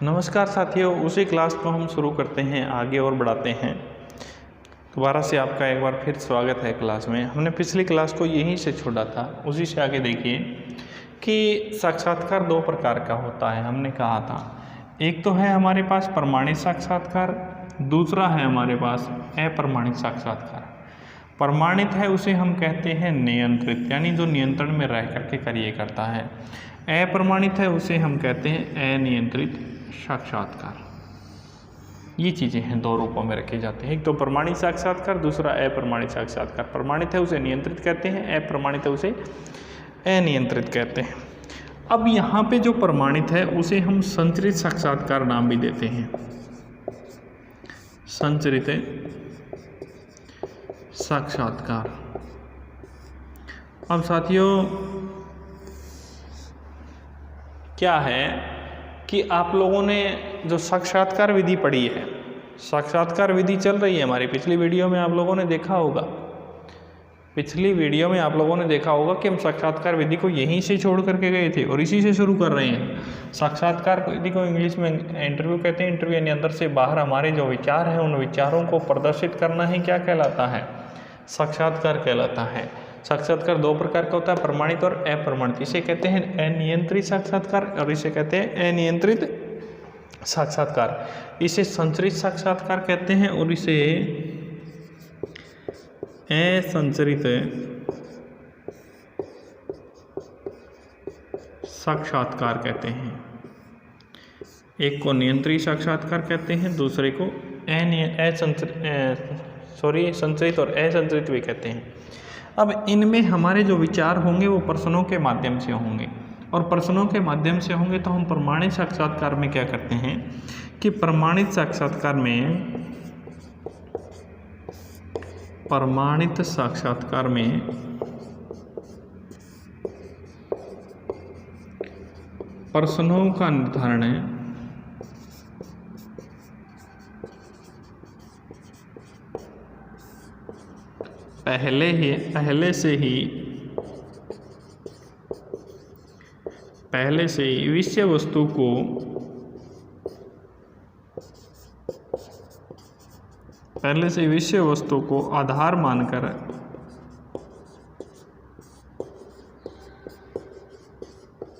नमस्कार साथियों, उसी क्लास को हम शुरू करते हैं, आगे और बढ़ाते हैं। दोबारा से आपका एक बार फिर स्वागत है क्लास में। हमने पिछली क्लास को यहीं से छोड़ा था, उसी से आगे देखिए कि साक्षात्कार दो प्रकार का होता है। हमने कहा था एक तो है हमारे पास प्रमाणित साक्षात्कार, दूसरा है हमारे पास अप्रमाणित साक्षात्कार। प्रमाणित है उसे हम कहते हैं नियंत्रित, यानी जो नियंत्रण में रह करके कार्य करता है। अप्रमाणित है उसे हम कहते हैं अनियंत्रित साक्षात्कार। ये चीज़ें हैं, दो रूपों में रखे जाते हैं, एक तो प्रमाणित साक्षात्कार, दूसरा अप्रमाणित साक्षात्कार। प्रमाणित है उसे नियंत्रित कहते हैं, अप्रमाणित है उसे अनियंत्रित कहते हैं। अब यहाँ पे जो प्रमाणित है उसे हम संचरित साक्षात्कार नाम भी देते हैं। संचरित साक्षात्कार। अब साथियों क्या है कि आप लोगों ने जो साक्षात्कार विधि पढ़ी है, साक्षात्कार विधि चल रही है हमारी। पिछली वीडियो में आप लोगों ने देखा होगा, कि हम साक्षात्कार विधि को यहीं से छोड़ करके गए थे और इसी से शुरू कर रहे हैं। साक्षात्कार विधि को इंग्लिश में इंटरव्यू कहते हैं। इंटरव्यू यानी अंदर से बाहर हमारे जो विचार हैं, उन विचारों को प्रदर्शित करना ही क्या कहलाता है? साक्षात्कार कहलाता है। साक्षात्कार दो प्रकार का होता है, प्रमाणित और अप्रमाणित। इसे कहते हैं अनियंत्रित साक्षात्कार और इसे कहते हैं अनियंत्रित साक्षात्कार। इसे संचरित साक्षात्कार कहते हैं और इसे असंचरित साक्षात्कार कहते हैं। एक को नियंत्रित साक्षात्कार कहते हैं, दूसरे को संचरित और असंचरित भी कहते हैं। अब इनमें हमारे जो विचार होंगे वो प्रश्नों के माध्यम से होंगे, और प्रश्नों के माध्यम से होंगे तो हम प्रमाणित साक्षात्कार में क्या करते हैं कि प्रमाणित साक्षात्कार में प्रश्नों का निर्धारण पहले से ही विषय वस्तु को आधार मानकर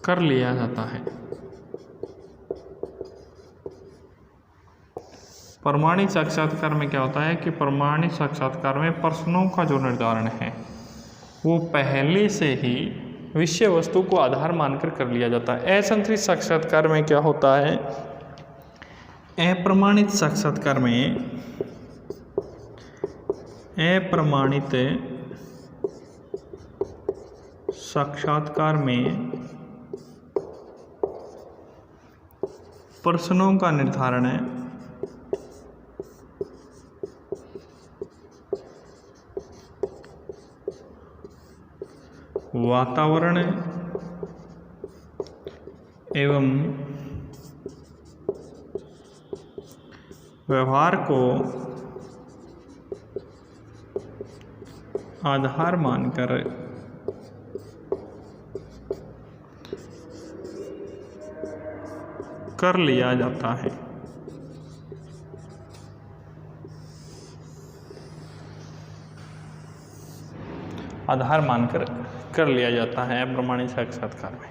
कर लिया जाता है। प्रमाणित साक्षात्कार में क्या होता है कि प्रमाणित साक्षात्कार में प्रश्नों का जो निर्धारण है वो पहले से ही विषय वस्तु को आधार मानकर कर लिया जाता है। असंचरित साक्षात्कार में क्या होता है? अप्रमाणित साक्षात्कार में प्रश्नों का निर्धारण वातावरण एवं व्यवहार को आधार मानकर कर लिया जाता है। आधार मानकर कर लिया जाता है अप्रमाणित साक्षात्कार में।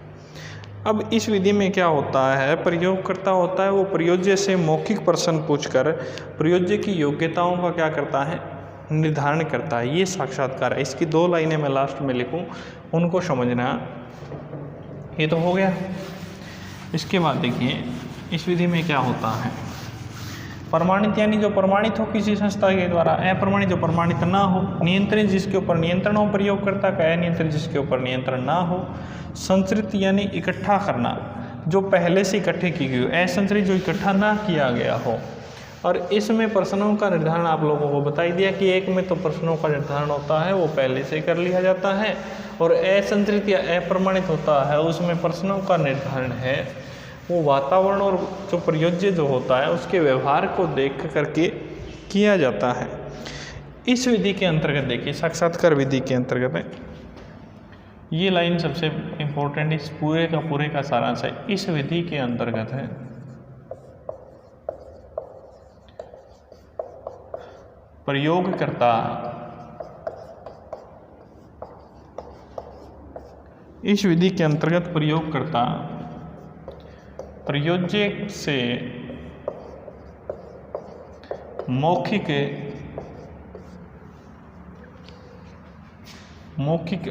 अब इस विधि में क्या होता है, प्रयोगकर्ता होता है वो प्रयोज्य से मौखिक प्रश्न पूछकर प्रयोज्य की योग्यताओं का क्या करता है? निर्धारण करता है। ये साक्षात्कार है। इसकी दो लाइनें मैं लास्ट में लिखूं, उनको समझना। ये तो हो गया। इसके बाद देखिए इस विधि में क्या होता है। प्रमाणित यानी जो प्रमाणित हो किसी संस्था के द्वारा, अप्रमाणित जो प्रमाणित ना हो, नियंत्रित जिसके ऊपर नियंत्रण हो प्रयोगकर्ता का, अनियंत्रित जिसके ऊपर नियंत्रण ना हो, संचरित यानी इकट्ठा करना जो पहले से इकट्ठे की गई हो, असंचरित जो इकट्ठा ना किया गया हो। और इसमें प्रश्नों का निर्धारण आप लोगों को बता ही दिया कि एक में तो प्रश्नों का निर्धारण होता है वो पहले से कर लिया जाता है, और असंचरित या अप्रमाणित होता है उसमें प्रश्नों का निर्धारण है वो वातावरण और जो प्रयोज्य जो होता है उसके व्यवहार को देख करके किया जाता है। इस विधि के अंतर्गत देखिए, साक्षात्कार विधि के अंतर्गत ये लाइन सबसे इम्पोर्टेंट, इस पूरे का सारांश है। इस विधि के अंतर्गत है प्रयोगकर्ता इस विधि के अंतर्गत प्रयोगकर्ता प्रयोज्य से मौखिक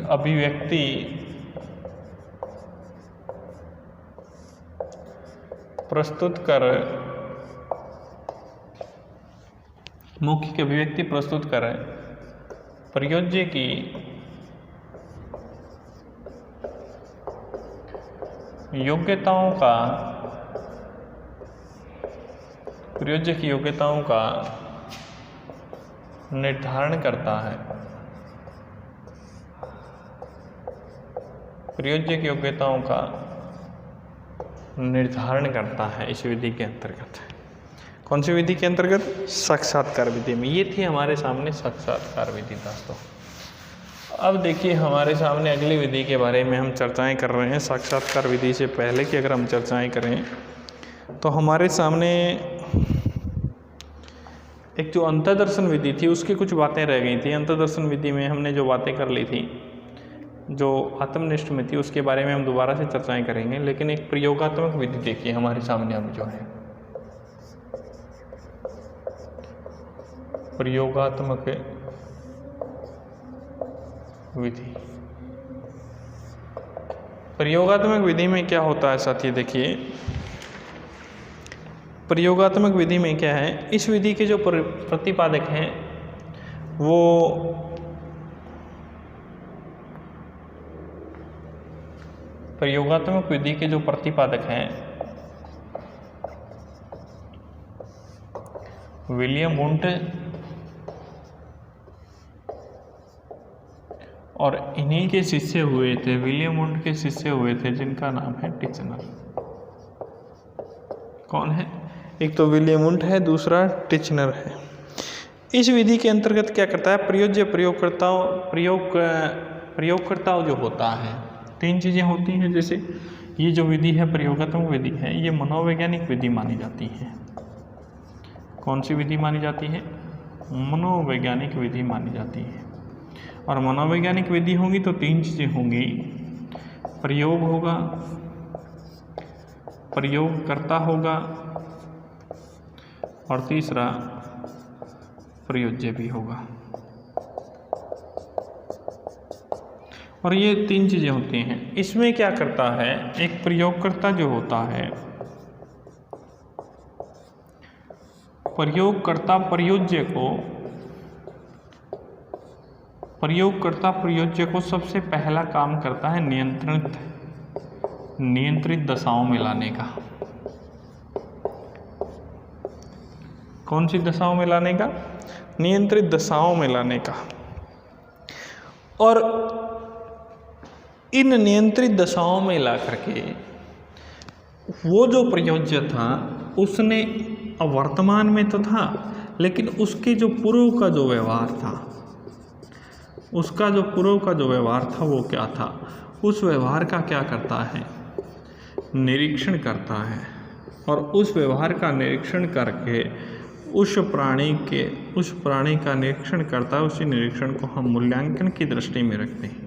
अभिव्यक्ति प्रस्तुत कर प्रयोज्य की योग्यताओं का निर्धारण करता है। प्रयोज्य की योग्यताओं का निर्धारण करता है इस विधि के अंतर्गत। कौन सी विधि के अंतर्गत? साक्षात्कार विधि में। ये थी हमारे सामने साक्षात्कार विधि दोस्तों। अब देखिए हमारे सामने अगली विधि के बारे में हम चर्चाएं कर रहे हैं। साक्षात्कार विधि से पहले की अगर हम चर्चाएं करें तो हमारे सामने एक जो अंतर्दर्शन विधि थी उसकी कुछ बातें रह गई थी। अंतर्दर्शन विधि में हमने जो बातें कर ली थी, जो आत्मनिष्ठ में थी, उसके बारे में हम दोबारा से चर्चाएं करेंगे। लेकिन एक प्रयोगात्मक विधि देखिए हमारे सामने अब जो है प्रयोगात्मक विधि। प्रयोगात्मक विधि में क्या होता है साथी? देखिए प्रयोगात्मक विधि में क्या है, इस विधि के जो प्रतिपादक हैं वो प्रयोगात्मक विधि के जो प्रतिपादक हैं विलियम वुंट और इन्हीं के शिष्य हुए थे, विलियम वुंट के शिष्य हुए थे जिनका नाम है टिचनर। कौन है? एक तो विलियम वुंट है, दूसरा टिचनर है। इस विधि के अंतर्गत क्या करता है, प्रयोज्य प्रयोगकर्ताओं जो होता है, तीन चीज़ें होती हैं। जैसे ये जो विधि है प्रयोगात्मक विधि है, ये मनोवैज्ञानिक विधि मानी जाती है। कौन सी विधि मानी जाती है? मनोवैज्ञानिक विधि मानी जाती है। और मनोवैज्ञानिक विधि होगी तो तीन चीज़ें होंगी, प्रयोग होगा, प्रयोगकर्ता होगा और तीसरा प्रयोज्य भी होगा। और ये तीन चीज़ें होती हैं। इसमें क्या करता है, एक प्रयोगकर्ता जो होता है, प्रयोगकर्ता प्रयोज्य को सबसे पहला काम करता है नियंत्रित दशाओं में लाने का। कौन सी दशाओं में लाने का? नियंत्रित दशाओं में लाने का। और इन नियंत्रित दशाओं में ला करके वो जो प्रयोज्य था उसने वर्तमान में तो था, लेकिन उसके जो पूर्व का जो व्यवहार था, उसका जो पूर्व का जो व्यवहार था वो क्या था, उस व्यवहार का क्या करता है, निरीक्षण करता है। और उस व्यवहार का निरीक्षण करके उस प्राणी का निरीक्षण करता है। उसी निरीक्षण को हम मूल्यांकन की दृष्टि में रखते हैं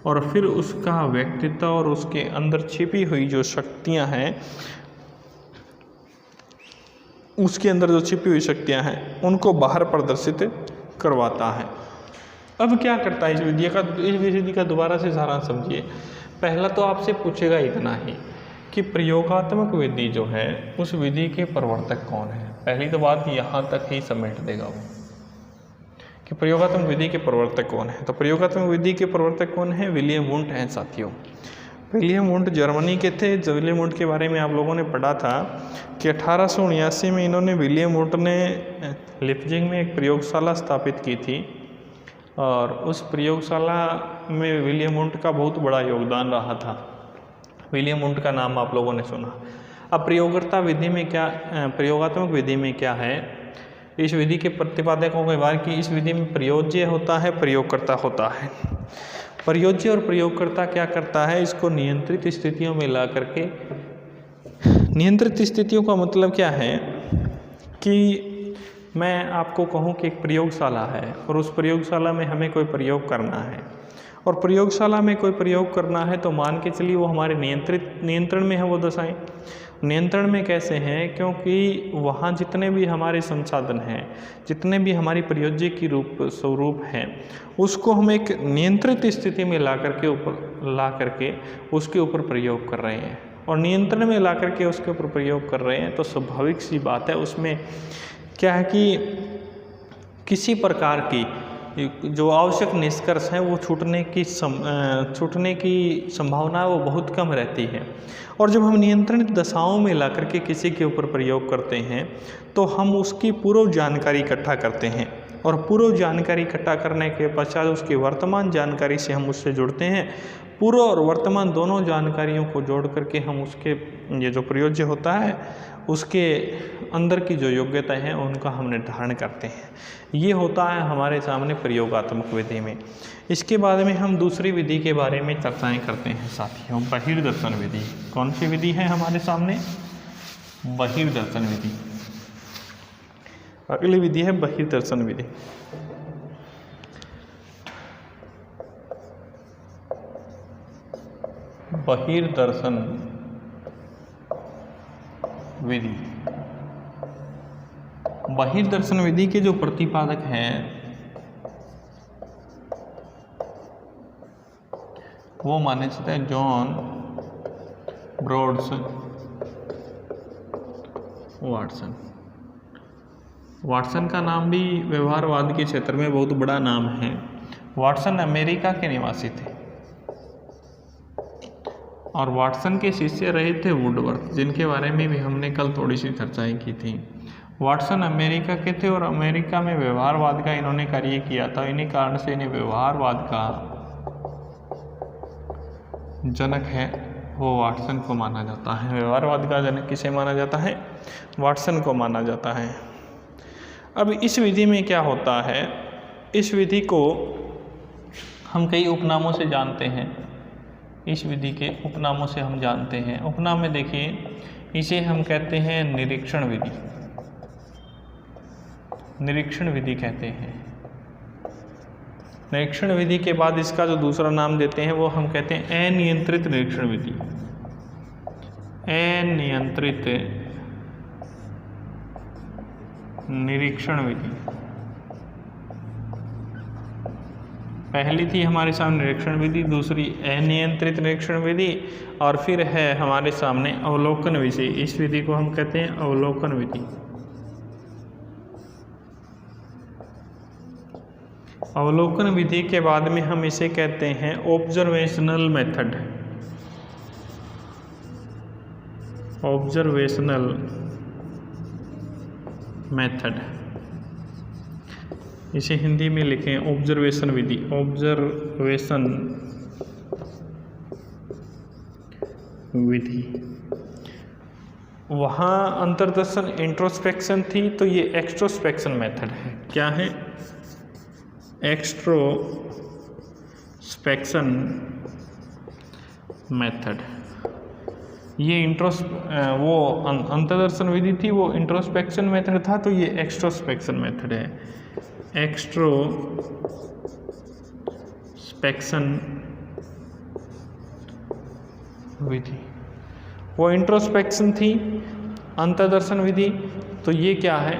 और फिर उसका व्यक्तित्व और उसके अंदर छिपी हुई जो शक्तियां हैं, उसके अंदर जो छिपी हुई शक्तियां हैं उनको बाहर प्रदर्शित करवाता है। अब क्या करता है इस विधि का दोबारा से सारांश समझिए। पहला तो आपसे पूछेगा इतना ही कि प्रयोगात्मक विधि जो है उस विधि के प्रवर्तक कौन है। पहली तो बात यहाँ तक ही समेट देगा वो कि प्रयोगात्मक विधि के प्रवर्तक कौन है। तो प्रयोगात्मक विधि के प्रवर्तक कौन है? विलियम वुंट हैं साथियों। विलियम वुंट जर्मनी के थे। विलियम वुंट के बारे में आप लोगों ने पढ़ा था कि 1879 में इन्होंने विलियम वुंट ने लिप्जिंग में एक प्रयोगशाला स्थापित की थी और उस प्रयोगशाला में विलियम वुंट का बहुत बड़ा योगदान रहा था। विलियम वुंट का नाम आप लोगों ने सुना। अब प्रयोगात्मक विधि में क्या है, इस विधि के प्रतिपादकों के बारे की इस विधि में प्रयोज्य होता है, प्रयोगकर्ता होता है। प्रयोज्य और प्रयोगकर्ता क्या करता है, इसको नियंत्रित स्थितियों में ला करके, नियंत्रित स्थितियों का मतलब क्या है कि मैं आपको कहूँ कि एक प्रयोगशाला है और उस प्रयोगशाला में हमें कोई प्रयोग करना है, और प्रयोगशाला में कोई प्रयोग करना है तो मान के चलिए वो हमारे नियंत्रण में है। वो दशाएं नियंत्रण में कैसे हैं? क्योंकि वहाँ जितने भी हमारे संसाधन हैं, जितने भी हमारी प्रयोज्य की स्वरूप हैं, उसको हम एक नियंत्रित स्थिति में ला करके उसके ऊपर प्रयोग कर रहे हैं, और नियंत्रण में ला करके उसके ऊपर प्रयोग कर रहे हैं। तो स्वाभाविक सी बात है, उसमें क्या है कि किसी प्रकार की जो आवश्यक निष्कर्ष है वो छूटने की संभावना वो बहुत कम रहती है। और जब हम नियंत्रित दशाओं में ला करके किसी के ऊपर प्रयोग करते हैं तो हम उसकी पूर्व जानकारी इकट्ठा करते हैं, और पूर्व जानकारी इकट्ठा करने के पश्चात उसकी वर्तमान जानकारी से हम उससे जुड़ते हैं। पूर्व और वर्तमान दोनों जानकारियों को जोड़ करके हम उसके ये जो प्रयोज्य होता है उसके अंदर की जो योग्यता है उनका हम निर्धारण करते हैं। ये होता है हमारे सामने प्रयोगात्मक विधि में। इसके बाद में हम दूसरी विधि के बारे में चर्चाएं करते हैं साथियों, बहिर्दर्शन विधि। कौन सी विधि है हमारे सामने? बहिर्दर्शन विधि। अगली विधि है बहिर्दर्शन विधि। बहिर्दर्शन विधि। बहिर्दर्शन विधि के जो प्रतिपादक हैं वो माने जाते हैं जॉन ब्रॉड्स वाटसन। वाटसन का नाम भी व्यवहारवाद के क्षेत्र में बहुत बड़ा नाम है। वाटसन अमेरिका के निवासी थे और वाटसन के शिष्य रहे थे वुडवर्थ, जिनके बारे में भी हमने कल थोड़ी सी चर्चाएं की थी। वाटसन अमेरिका के थे और अमेरिका में व्यवहारवाद का इन्होंने कार्य किया था। इन्हीं कारण से इन्हें व्यवहारवाद का जनक है वो वाटसन को माना जाता है। व्यवहारवाद का जनक किसे माना जाता है? वाटसन को माना जाता है। अब इस विधि में क्या होता है, इस विधि को हम कई उपनामों से जानते हैं। इस विधि के उपनामों से हम जानते हैं। उपनाम में देखिए, इसे हम कहते हैं निरीक्षण विधि। निरीक्षण विधि कहते हैं। निरीक्षण विधि के बाद इसका जो दूसरा नाम देते हैं वो हम कहते हैं अनियंत्रित निरीक्षण विधि। अनियंत्रित निरीक्षण विधि। पहली थी हमारे सामने निरीक्षण विधि, दूसरी अनियंत्रित निरीक्षण विधि, और फिर है हमारे सामने अवलोकन विधि। इस विधि को हम कहते हैं अवलोकन विधि। अवलोकन विधि के बाद में हम इसे कहते हैं ऑब्जर्वेशनल मेथड। ऑब्जर्वेशनल मेथड, इसे हिंदी में लिखें ऑब्जर्वेशन विधि। ऑब्जर्वेशन विधि। वहाँ अंतर्दर्शन इंट्रोस्पेक्शन थी, तो ये एक्सट्रोस्पेक्शन मेथड है। क्या है? एक्सट्रोस्पेक्शन मेथड। ये वो अंतर्दर्शन विधि थी, वो इंट्रोस्पेक्शन मेथड था, तो ये एक्सट्रोस्पेक्शन मेथड है। एक्सट्रोस्पेक्शन विधि। वो इंट्रोस्पेक्शन थी, अंतर्दर्शन विधि, तो ये क्या है?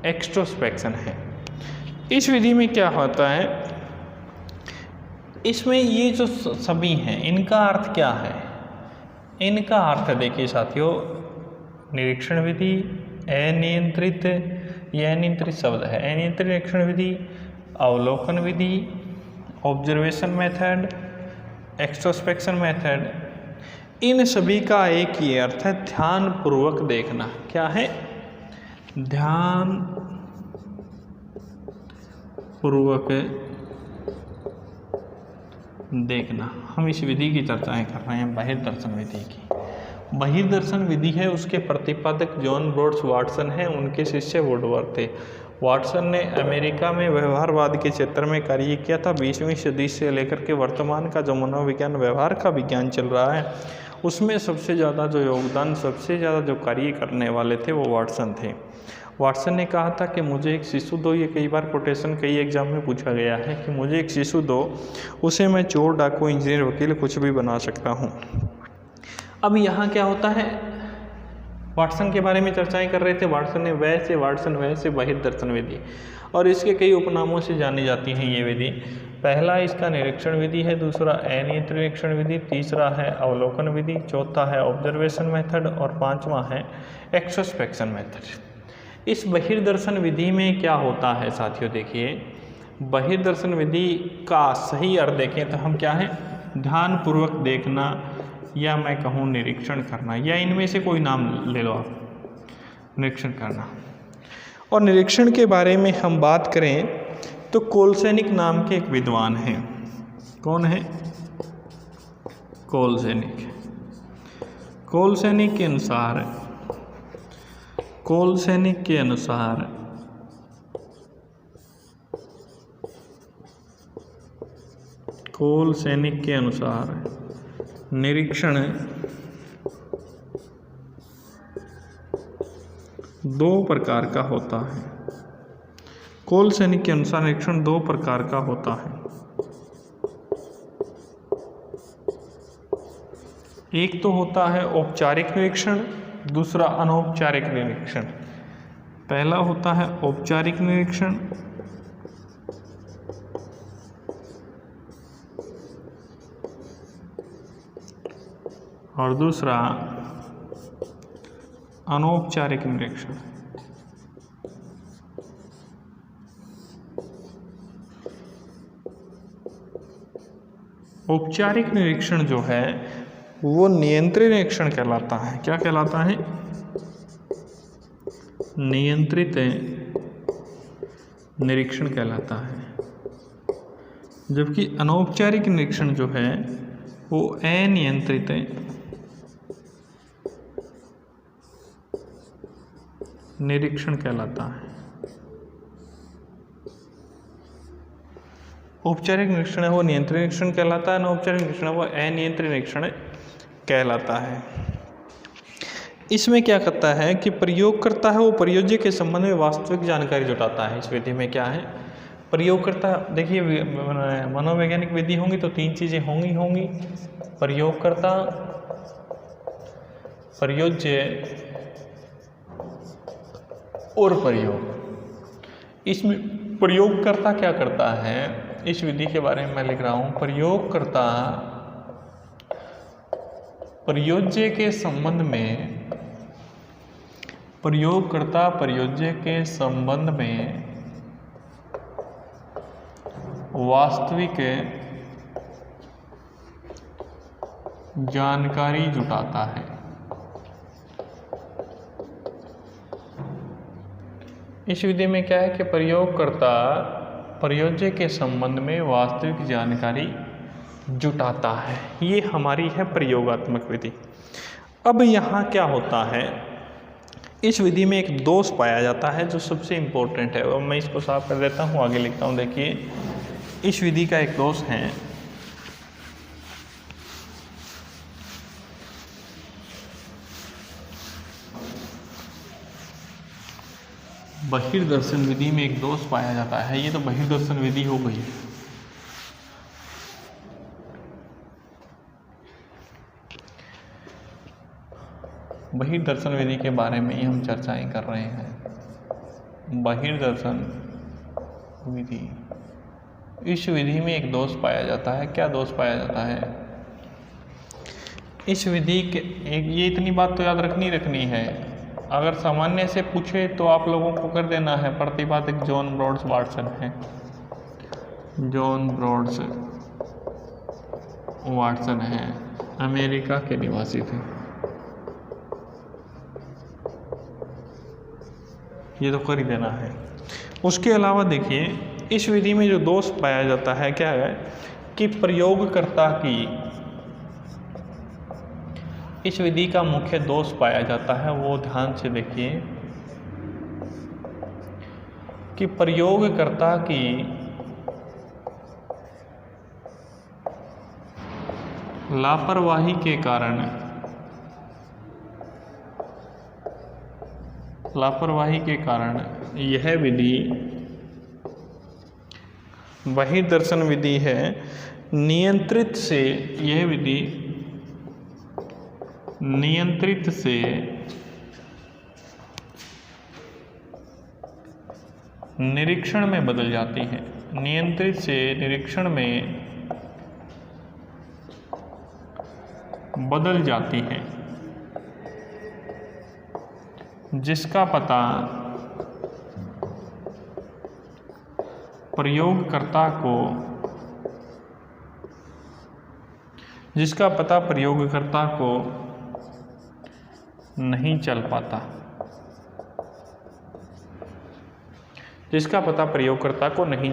एक्सट्रोस्पेक्शन है। इस विधि में क्या होता है, इसमें ये जो सभी हैं इनका अर्थ क्या है? इनका अर्थ देखिए साथियों, निरीक्षण विधि, अनियंत्रित, यह अनियंत्रित शब्द है, अनियंत्रित निरीक्षण विधि, अवलोकन विधि, ऑब्जर्वेशन मेथड, एक्सट्रोस्पेक्शन मेथड, इन सभी का एक ही अर्थ है ध्यान पूर्वक देखना। क्या है? ध्यान पूर्वक देखना। हम इस विधि की चर्चाएं कर रहे हैं, बहिर्दर्शन विधि की। बहिर्दर्शन विधि है, उसके प्रतिपादक जॉन ब्रॉड्स वाटसन हैं, उनके शिष्य वुडवर्थ थे। वाटसन ने अमेरिका में व्यवहारवाद के क्षेत्र में कार्य किया था। 20वीं सदी से लेकर के वर्तमान का जो मनोविज्ञान, व्यवहार का विज्ञान चल रहा है, उसमें सबसे ज़्यादा जो योगदान, सबसे ज़्यादा जो कार्य करने वाले थे वो वाटसन थे। वाटसन ने कहा था कि मुझे एक शिशु दो। ये कई बार कोटेशन कई एग्जाम में पूछा गया है कि मुझे एक शिशु दो, उसे मैं चोर, डाकू, इंजीनियर, वकील कुछ भी बना सकता हूँ। अब यहाँ क्या होता है, वाटसन के बारे में चर्चाएं कर रहे थे। वाटसन ने वैसे बहिर्दर्शन विधि, और इसके कई उपनामों से जानी जाती हैं ये विधि। पहला इसका निरीक्षण विधि है, दूसरा अनियंत्रित निरीक्षण विधि, तीसरा है अवलोकन विधि, चौथा है ऑब्जर्वेशन मेथड और पांचवा है एक्सट्रोस्पेक्शन मेथड। इस बहिर्दर्शन विधि में क्या होता है साथियों, देखिए बहिर्दर्शन विधि का सही अर्थ देखें तो हम क्या है, ध्यानपूर्वक देखना, या मैं कहूँ निरीक्षण करना, या इनमें से कोई नाम ले लो आप, निरीक्षण करना। और निरीक्षण के बारे में हम बात करें तो कोलसेनिक नाम के एक विद्वान हैं। कौन है? कोलसेनिक। कोलसेनिक के अनुसार निरीक्षण दो प्रकार का होता है। कोलसेनिक के अनुसार निरीक्षण दो प्रकार का होता है। एक तो होता है औपचारिक निरीक्षण, दूसरा अनौपचारिक निरीक्षण। पहला होता है औपचारिक निरीक्षण, और दूसरा अनौपचारिक निरीक्षण। औपचारिक निरीक्षण जो है वो नियंत्रित निरीक्षण कहलाता है। क्या कहलाता है? नियंत्रित निरीक्षण कहलाता है। जबकि अनौपचारिक निरीक्षण जो है वो अनियंत्रित निरीक्षण कहलाता है। औपचारिक निरीक्षण है वो नियंत्रित निरीक्षण कहलाता है, अनौपचारिक निरीक्षण है वो अनियंत्रित निरीक्षण कहलाता है। इसमें क्या करता है कि प्रयोगकर्ता है वो प्रयोज्य के संबंध में वास्तविक जानकारी जुटाता है। इस विधि में क्या है, प्रयोगकर्ता, देखिए मनोवैज्ञानिक विधि होंगी तो तीन चीज़ें होंगी, प्रयोगकर्ता, प्रयोज्य और प्रयोग। इसमें प्रयोगकर्ता क्या करता है, इस विधि के बारे में मैं लिख रहा हूँ। प्रयोगकर्ता प्रयोज्य के संबंध में वास्तविक जानकारी जुटाता है। इस विधि में क्या है कि प्रयोगकर्ता प्रयोज्य के संबंध में वास्तविक जानकारी जुटाता है। ये हमारी है प्रयोगात्मक विधि। अब यहाँ क्या होता है, इस विधि में एक दोष पाया जाता है जो सबसे इम्पोर्टेंट है, और मैं इसको साफ कर देता हूँ, आगे लिखता हूँ। देखिए इस विधि का एक दोष है, बहिर्दर्शन विधि में एक दोष पाया जाता है। ये तो बहिर्दर्शन विधि हो गई। बहिर्दर्शन विधि के बारे में ही हम चर्चाएं कर रहे हैं। बहिर्दर्शन विधि, इस विधि में एक दोष पाया जाता है। क्या दोष पाया जाता है? इस विधि के ये इतनी बात तो याद रखनी है, अगर सामान्य से पूछे तो आप लोगों को कर देना है। प्रतिपादक जॉन ब्रॉड्स वाटसन है। जॉन ब्रॉड्स वाटसन है, अमेरिका के निवासी थे। ये तो कर ही देना है। उसके अलावा देखिए इस विधि में जो दोष पाया जाता है क्या है कि प्रयोगकर्ता की, इस विधि का मुख्य दोष पाया जाता है, वो ध्यान से देखिए कि प्रयोगकर्ता की लापरवाही के कारण लापरवाही के कारण यह विधि बहिर्दर्शन विधि है, नियंत्रित से यह विधि नियंत्रित से निरीक्षण में बदल जाती है। नियंत्रित से निरीक्षण में बदल जाती है, जिसका पता प्रयोगकर्ता को नहीं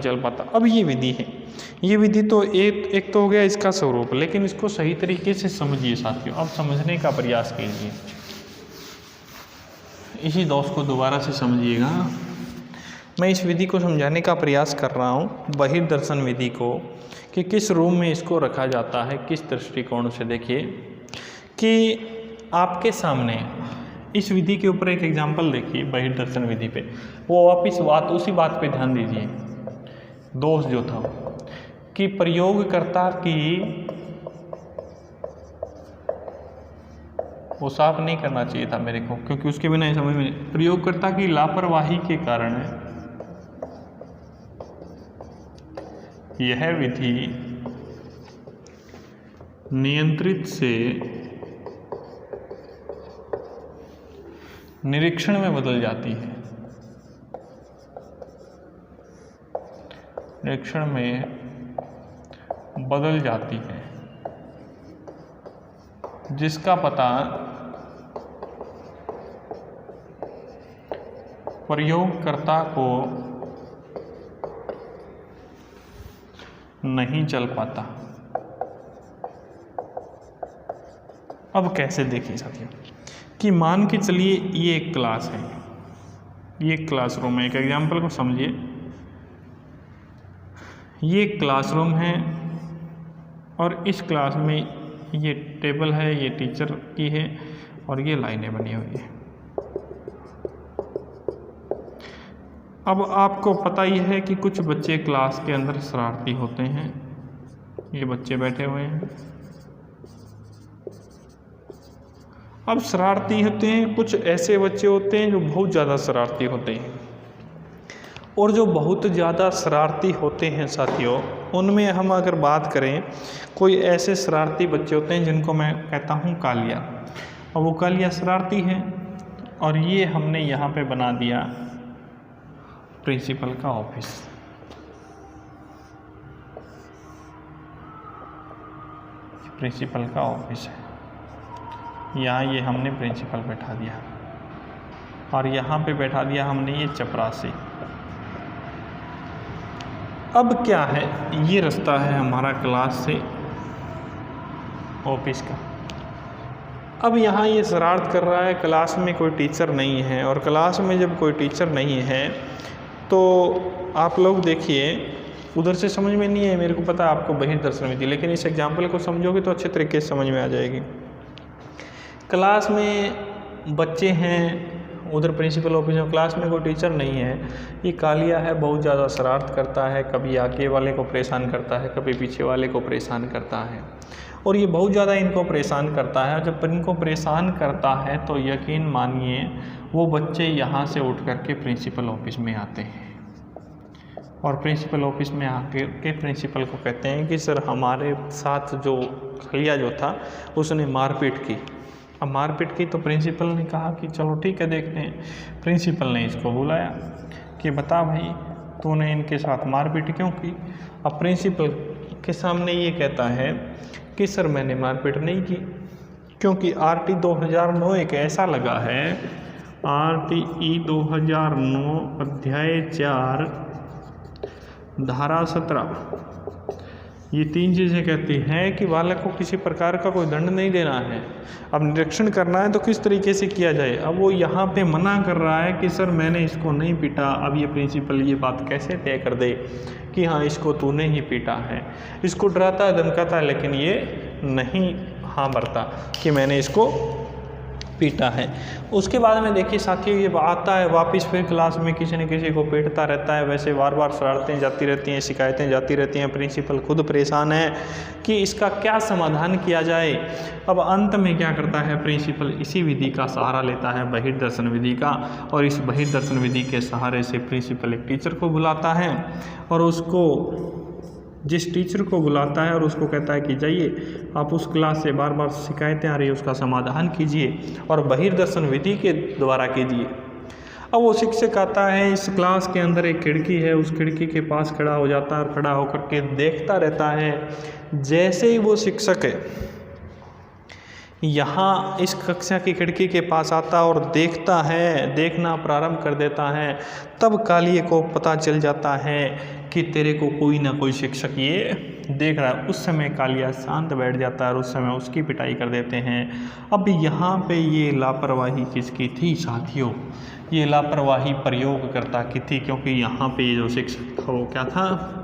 चल पाता। अब ये विधि है, ये विधि तो एक तो हो गया इसका स्वरूप, लेकिन इसको सही तरीके से समझिए साथियों। अब समझने का प्रयास कीजिए, इसी दोष को दोबारा से समझिएगा। मैं इस विधि को समझाने का प्रयास कर रहा हूँ, बहिर्दर्शन विधि को, कि किस रूम में इसको रखा जाता है, किस दृष्टिकोण से। देखिए कि आपके सामने इस विधि के ऊपर एक एग्जाम्पल देखिए बहिर्दर्शन विधि पे, वो वापिस उसी बात पे ध्यान दीजिए। दोष जो था कि प्रयोगकर्ता की, वो साफ नहीं करना चाहिए था मेरे को, क्योंकि उसके बिना समझ में, प्रयोगकर्ता की लापरवाही के कारण यह विधि नियंत्रित से निरीक्षण में बदल जाती है। निरीक्षण में बदल जाती है, जिसका पता प्रयोगकर्ता को नहीं चल पाता। अब कैसे देखें साथियों कि मान के चलिए ये एक क्लास है, ये एक क्लासरूम है। एक एग्जाम्पल को समझिए, ये एक क्लासरूम है और इस क्लास में ये टेबल है, ये टीचर की है और ये लाइनें बनी हुई है। अब आपको पता ही है कि कुछ बच्चे क्लास के अंदर शरारती होते हैं, ये बच्चे बैठे हुए हैं। अब शरारती होते हैं, कुछ ऐसे बच्चे होते हैं जो बहुत ज़्यादा शरारती होते हैं, और जो बहुत ज़्यादा शरारती होते हैं साथियों, उनमें हम अगर बात करें, कोई ऐसे शरारती बच्चे होते हैं जिनको मैं कहता हूँ कालिया, और वो कालिया शरारती हैं, और ये हमने यहाँ पे बना दिया प्रिंसिपल का ऑफिस। प्रिंसिपल का ऑफिस है, यहाँ ये हमने प्रिंसिपल बैठा दिया, और यहाँ पे बैठा दिया हमने ये चपरासी। अब क्या है, ये रास्ता है हमारा क्लास से ऑफिस का। अब यहाँ ये शरारत कर रहा है, क्लास में कोई टीचर नहीं है, और क्लास में जब कोई टीचर नहीं है तो आप लोग देखिए, उधर से समझ में नहीं है, मेरे को पता है आपको बहिर्दर्शन विधि, लेकिन इस एग्जाम्पल को समझोगे तो अच्छे तरीके से समझ में आ जाएगी। क्लास में बच्चे हैं, उधर प्रिंसिपल ऑफिस में, क्लास में कोई टीचर नहीं है। ये कालिया है, बहुत ज़्यादा शरारत करता है, कभी आगे वाले को परेशान करता है, कभी पीछे वाले को परेशान करता है, और ये बहुत ज़्यादा इनको परेशान करता है। जब इनको परेशान करता है तो यकीन मानिए वो बच्चे यहाँ से उठ करके प्रिंसिपल ऑफिस में आते हैं, और प्रिंसिपल ऑफिस में आके के प्रिंसिपल को कहते हैं कि सर हमारे साथ जो खलिया जो था उसने मारपीट की। अब मारपीट की तो प्रिंसिपल ने कहा कि चलो ठीक है देखते हैं। प्रिंसिपल ने इसको बुलाया कि बता भाई तूने इनके साथ मारपीट क्यों की। अब प्रिंसिपल के सामने ये कहता है कि सर मैंने मारपीट नहीं की, क्योंकि RT 2009 एक ऐसा लगा है, RTE 2009 अध्याय 4 धारा 17, ये 3 चीज़ें कहती हैं कि बालक को किसी प्रकार का कोई दंड नहीं देना है। अब निरीक्षण करना है तो किस तरीके से किया जाए। अब वो यहाँ पे मना कर रहा है कि सर मैंने इसको नहीं पीटा। अब ये प्रिंसिपल ये बात कैसे तय कर दे कि हाँ इसको तूने ही पीटा है। इसको डराता धमकाता है, लेकिन ये नहीं हाँ भरता कि मैंने इसको पीटा है। उसके बाद में देखिए साथियों, ये आता है वापस फिर क्लास में किसी न किसी को पीटता रहता है। वैसे बार बार शरारतें जाती रहती हैं, शिकायतें जाती रहती हैं। प्रिंसिपल खुद परेशान है कि इसका क्या समाधान किया जाए। अब अंत में क्या करता है प्रिंसिपल, इसी विधि का सहारा लेता है, बहिर्दर्शन विधि का। और इस बहिर्दर्शन विधि के सहारे से प्रिंसिपल एक टीचर को बुलाता है और उसको, जिस टीचर को बुलाता है और उसको कहता है कि जाइए आप उस क्लास से बार बार शिकायतें आ रही है उसका समाधान कीजिए और बहिर्दर्शन विधि के द्वारा कीजिए। अब वो शिक्षक आता है, इस क्लास के अंदर एक खिड़की है, उस खिड़की के पास खड़ा हो जाता है और खड़ा होकर के देखता रहता है। जैसे ही वो शिक्षक है यहाँ इस कक्षा की खिड़की के पास आता और देखता है, देखना प्रारंभ कर देता है, तब कालिए को पता चल जाता है कि तेरे को कोई ना कोई शिक्षक ये देख रहा है। उस समय कालिया शांत बैठ जाता है और उस समय उसकी पिटाई कर देते हैं। अब यहाँ पे ये लापरवाही किसकी थी साथियों, ये लापरवाही प्रयोगकर्ता की थी, क्योंकि यहाँ पे जो शिक्षक था वो क्या था,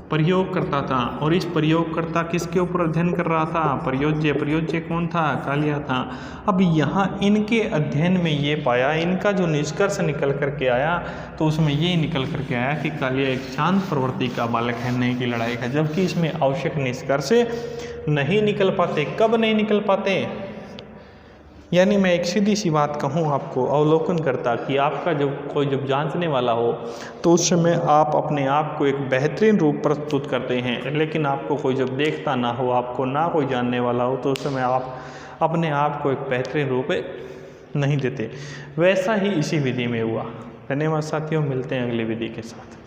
प्रयोग करता था। और इस प्रयोगकर्ता किसके ऊपर अध्ययन कर रहा था, प्रयोज्य कौन था, कालिया था। अब यहाँ इनके अध्ययन में ये पाया, इनका जो निष्कर्ष निकल करके आया तो उसमें ये निकल करके आया कि कालिया एक शांत प्रवृत्ति का बालक है, नहीं कि लड़ाई का। जबकि इसमें आवश्यक निष्कर्ष नहीं निकल पाते। कब नहीं निकल पाते, यानी मैं एक सीधी सी बात कहूँ आपको, अवलोकन करता कि आपका जब जांचने वाला हो तो उस समय आप अपने आप को एक बेहतरीन रूप प्रस्तुत करते हैं, लेकिन आपको कोई जब देखता ना हो, आपको ना कोई जानने वाला हो, तो उस समय आप अपने आप को एक बेहतरीन रूप नहीं देते। वैसा ही इसी विधि में हुआ। धन्यवाद साथियों, मिलते हैं अगली विधि के साथ।